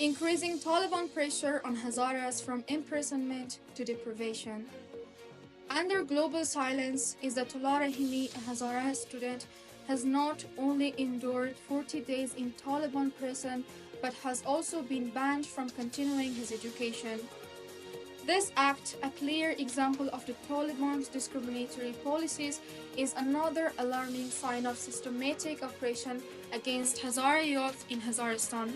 increasing Taliban pressure on Hazaras from imprisonment to deprivation. Under global silence, Izzatullah Rahimi, a Hazara student, has not only endured 40 days in Taliban prison but has also been banned from continuing his education. This act, a clear example of the Taliban's discriminatory policies, is another alarming sign of systematic oppression against Hazara youth in Hazaristan.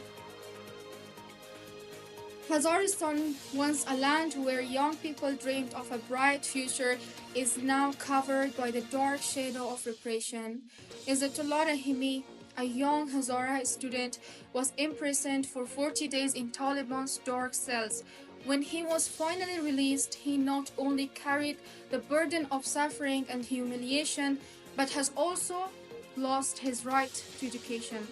Hazaristan, once a land where young people dreamed of a bright future, is now covered by the dark shadow of repression. Izzatullah Rahimi, a young Hazara student, was imprisoned for 40 days in Taliban's dark cells. When he was finally released, he not only carried the burden of suffering and humiliation, but has also lost his right to education.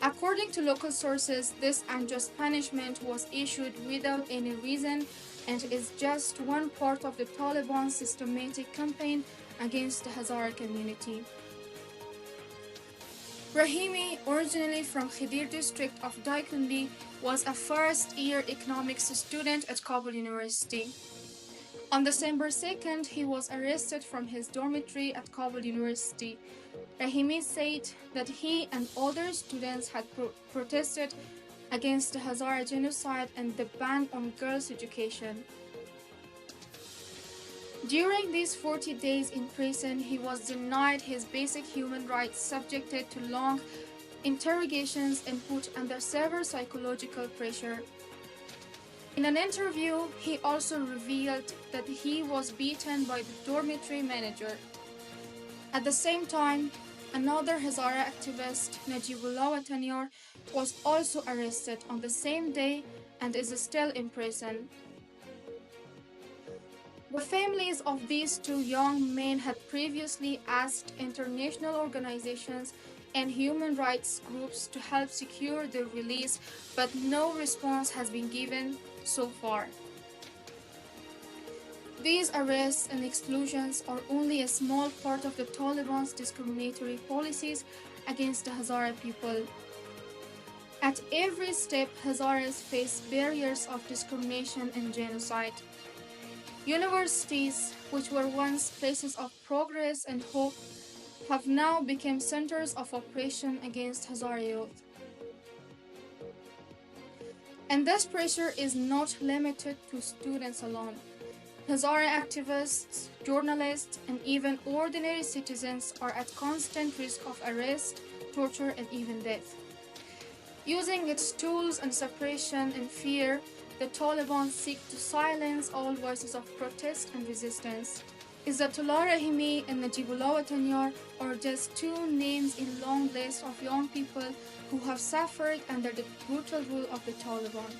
According to local sources, this unjust punishment was issued without any reason and is just one part of the Taliban's systematic campaign against the Hazara community. Rahimi, originally from Khidir district of Daikundi, was a first-year economics student at Kabul University. On December 2nd, he was arrested from his dormitory at Kabul University. Rahimi said that he and other students had protested against the Hazara genocide and the ban on girls' education. During these 40 days in prison, he was denied his basic human rights, subjected to long interrogations, and put under severe psychological pressure. In an interview, he also revealed that he was beaten by the dormitory manager. At the same time, another Hazara activist, Najibullah Wataniar, was also arrested on the same day and is still in prison. The families of these two young men had previously asked international organizations and human rights groups to help secure their release, but no response has been given so far. These arrests and exclusions are only a small part of the Taliban's discriminatory policies against the Hazara people. At every step, Hazaras face barriers of discrimination and genocide. Universities, which were once places of progress and hope, have now become centers of oppression against Hazara youth. And this pressure is not limited to students alone. Hazara activists, journalists, and even ordinary citizens are at constant risk of arrest, torture, and even death. Using its tools and suppression and fear, the Taliban seek to silence all voices of protest and resistance. Izzatullah Rahimi and Najibullah Wataniar are just two names in a long list of young people who have suffered under the brutal rule of the Taliban.